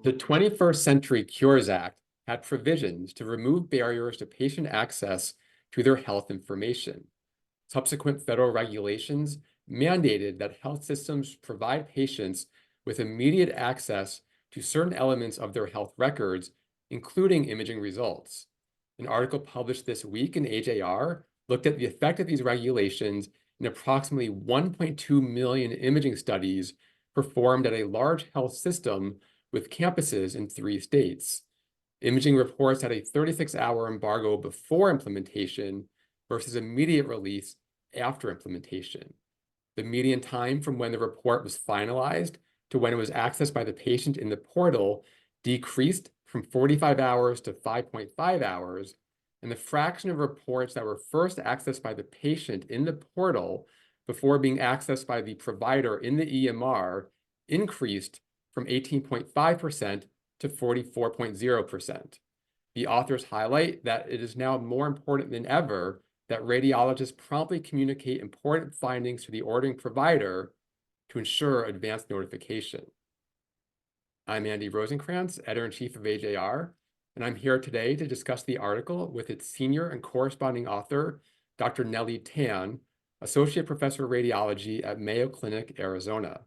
The 21st Century Cures Act had provisions to remove barriers to patient access to their health information. Subsequent federal regulations mandated that health systems provide patients with immediate access to certain elements of their health records, including imaging results. An article published this week in AJR looked at the effect of these regulations in approximately 1.2 million imaging studies performed at a large health system with campuses in 3 states. Imaging reports had a 36-hour embargo before implementation versus immediate release after implementation. The median time from when the report was finalized to when it was accessed by the patient in the portal decreased from 45 hours to 5.5 hours, and the fraction of reports that were first accessed by the patient in the portal before being accessed by the provider in the EMR increased from 18.5% to 44.0%. The authors highlight that it is now more important than ever that radiologists promptly communicate important findings to the ordering provider to ensure advanced notification. I'm Andy Rosenkrantz, Editor-in-Chief of AJR, and I'm here today to discuss the article with its senior and corresponding author, Dr. Nelly Tan, Associate Professor of Radiology at Mayo Clinic, Arizona.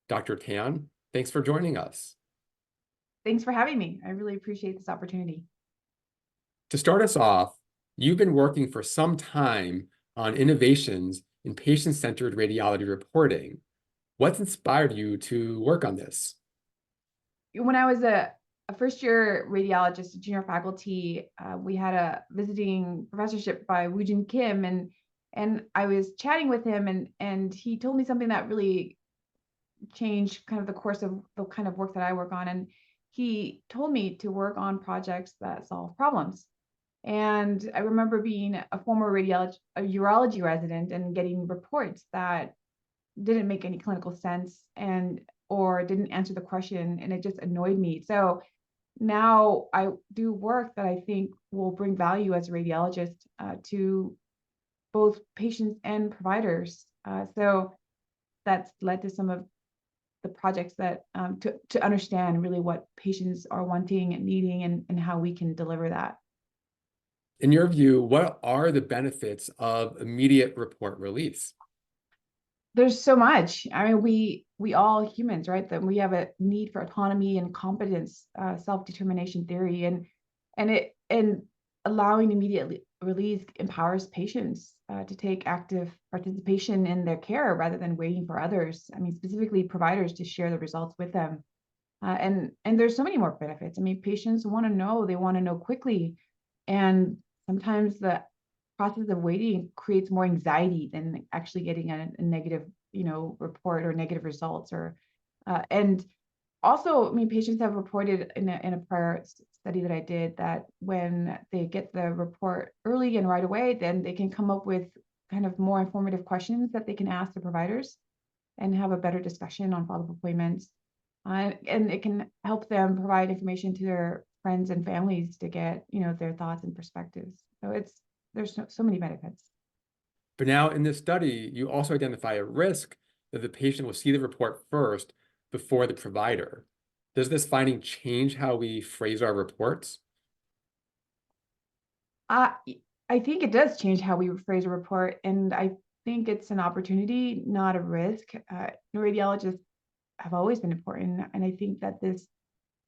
Dr. Tan, thanks for joining us. Thanks for having me. I really appreciate this opportunity. To start us off, you've been working for some time on innovations in patient-centered radiology reporting. What's inspired you to work on this? When I was a first-year radiologist, a junior faculty, we had a visiting professorship by Woojin Kim, and I was chatting with him, and he told me something that really changed kind of the course of the kind of work that I work on. And he told me to work on projects that solve problems. And I remember being a former urology resident and getting reports that didn't make any clinical sense or didn't answer the question, and it just annoyed me. So now I do work that I think will bring value as a radiologist to both patients and providers. So that's led to some of the projects that to understand really what patients are wanting and needing and how we can deliver that. In your view, what are the benefits of immediate report release? There's so much. I mean, we all humans, right? That we have a need for autonomy and competence, self-determination theory, and allowing immediate release empowers patients to take active participation in their care rather than waiting for others. I mean, specifically providers to share the results with them. And there's so many more benefits. I mean, patients want to know, they want to know quickly. And sometimes the process of waiting creates more anxiety than actually getting a negative, report or negative results. And also, I mean, patients have reported in a prior study that I did that when they get the report early and right away, then they can come up with kind of more informative questions that they can ask the providers and have a better discussion on follow-up appointments. And it can help them provide information to their friends and families to get, their thoughts and perspectives. So there's so many benefits. But now in this study, you also identify a risk that the patient will see the report first before the provider. Does this finding change how we phrase our reports? I think it does change how we phrase a report, and I think it's an opportunity, not a risk. Radiologists have always been important, and I think that this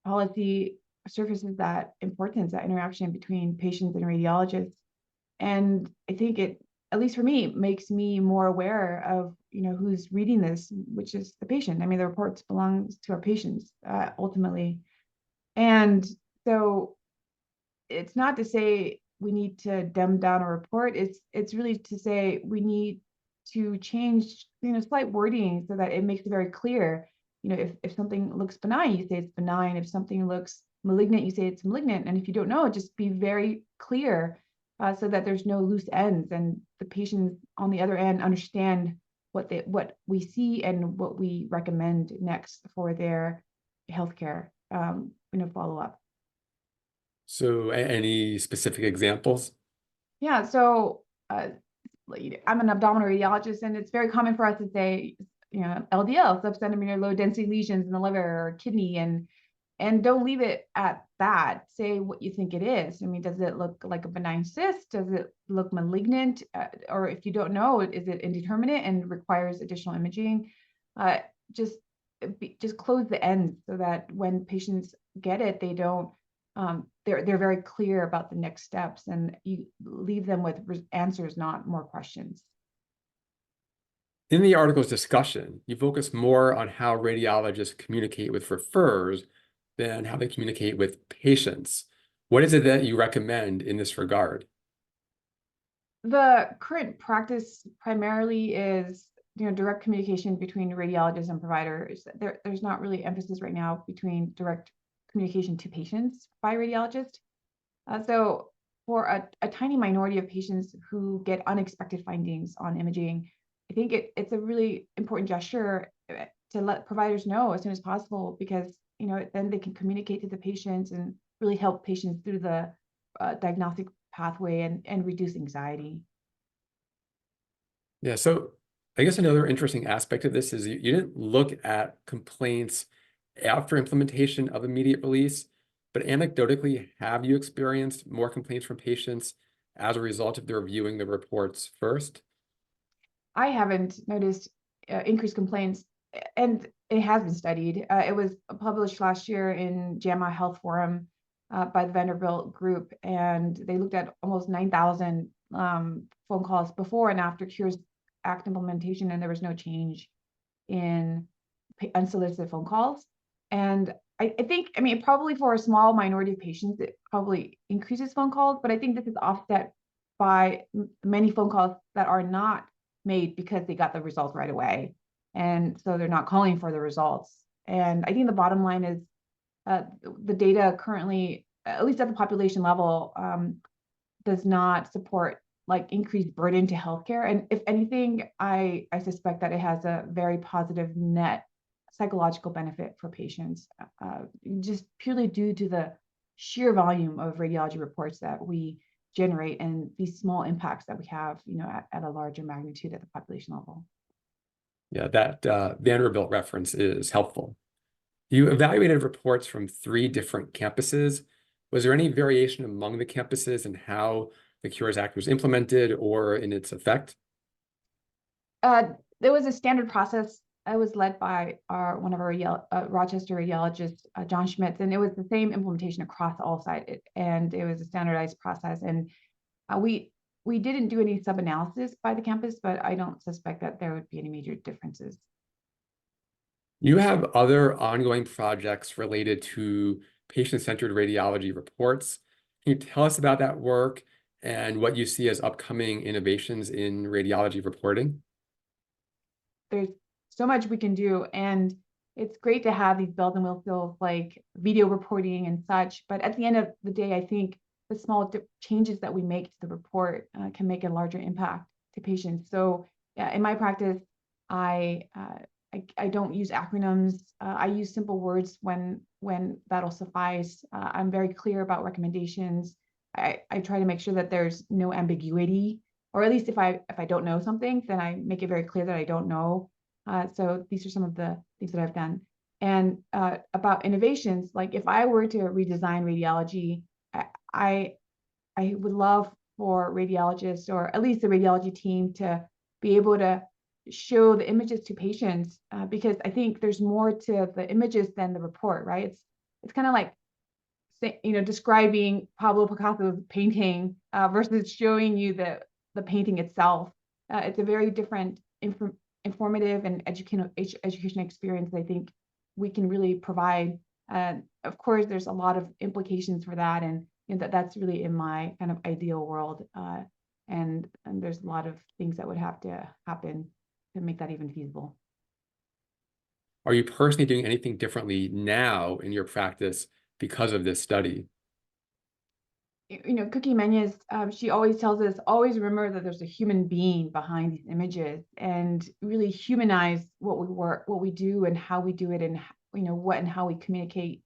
policy surfaces that importance, that interaction between patients and radiologists. And I think it, at least for me, makes me more aware of, who's reading this, which is the patient. I mean, the reports belongs to our patients, ultimately. And so it's not to say we need to dumb down a report. It's really to say we need to change, slight wording so that it makes it very clear. If something looks benign, you say it's benign. If something looks malignant, you say it's malignant. And if you don't know, just be very clear so that there's no loose ends and the patients on the other end understand what we see and what we recommend next for their healthcare follow-up. So any specific examples? Yeah, so I'm an abdominal radiologist, and it's very common for us to say, LDL, subcentimeter low density lesions in the liver or kidney, and And don't leave it at that. Say what you think it is. I mean, does it look like a benign cyst? Does it look malignant? Or if you don't know, is it indeterminate and requires additional imaging? Uh, just just close the ends so that when patients get it, they don't. They're very clear about the next steps, and you leave them with answers, not more questions. In the article's discussion, you focus more on how radiologists communicate with referrers than how they communicate with patients. What is it that you recommend in this regard? The current practice primarily is, direct communication between radiologists and providers. There's not really emphasis right now between direct communication to patients by radiologists. So for a tiny minority of patients who get unexpected findings on imaging, I think it's a really important gesture to let providers know as soon as possible, because then they can communicate to the patients and really help patients through the diagnostic pathway and reduce anxiety. Yeah, so I guess another interesting aspect of this is you didn't look at complaints after implementation of immediate release, but anecdotally, have you experienced more complaints from patients as a result of their reviewing the reports first? I haven't noticed increased complaints, and it has been studied. It was published last year in JAMA Health Forum by the Vanderbilt group, and they looked at almost 9,000 phone calls before and after Cures Act implementation, and there was no change in unsolicited phone calls. And I think, I mean, probably for a small minority of patients, it probably increases phone calls, but I think this is offset by many phone calls that are not made because they got the results right away. And so they're not calling for the results. And I think the bottom line is the data currently, at least at the population level, does not support like increased burden to healthcare. And if anything, I suspect that it has a very positive net psychological benefit for patients, just purely due to the sheer volume of radiology reports that we generate and these small impacts that we have, at a larger magnitude at the population level. Yeah, that Vanderbilt reference is helpful. You evaluated reports from 3 different campuses. Was there any variation among the campuses in how the Cures Act was implemented or in its effect? There was a standard process. It was led by one of our Rochester radiologists, John Schmitz, and it was the same implementation across all sites, and it was a standardized process. And we didn't do any sub-analysis by the campus, but I don't suspect that there would be any major differences. You have other ongoing projects related to patient-centered radiology reports. Can you tell us about that work and what you see as upcoming innovations in radiology reporting? There's so much we can do, and it's great to have these bells and whistles like video reporting and such. But at the end of the day, I think the small changes that we make to the report can make a larger impact to patients. So yeah, in my practice, I I don't use acronyms. I use simple words when that'll suffice. I'm very clear about recommendations. I try to make sure that there's no ambiguity, or at least if I don't know something, then I make it very clear that I don't know. So these are some of the things that I've done. And about innovations, like if I were to redesign radiology, I I would love for radiologists, or at least the radiology team, to be able to show the images to patients, because I think there's more to the images than the report, right? It's kind of like describing Pablo Picasso's painting versus showing you the painting itself. It's a very different informative and education experience that I think we can really provide. Of course, there's a lot of implications for that, and that's really in my kind of ideal world. And there's a lot of things that would have to happen to make that even feasible. Are you personally doing anything differently now in your practice because of this study? Cookie Menyes, she always tells us, always remember that there's a human being behind these images, and really humanize what we do, and how we do it, and what and how we communicate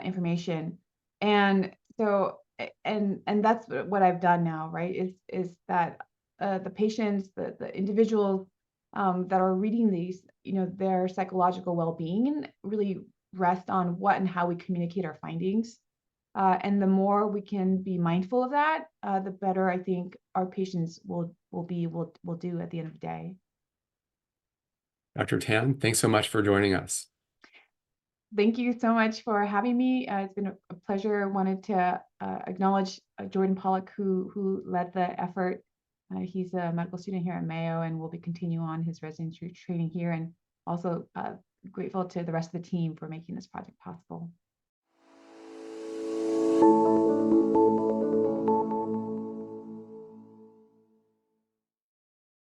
information. And so, and that's what I've done now, right? Is that the patients, the individuals that are reading these, their psychological well-being really rest on what and how we communicate our findings. And the more we can be mindful of that, the better I think our patients will do at the end of the day. Dr. Tan, thanks so much for joining us. Thank you so much for having me. It's been a pleasure. I wanted to acknowledge Jordan Pollock, who led the effort. He's a medical student here at Mayo and will be continuing on his residency training here, and also grateful to the rest of the team for making this project possible.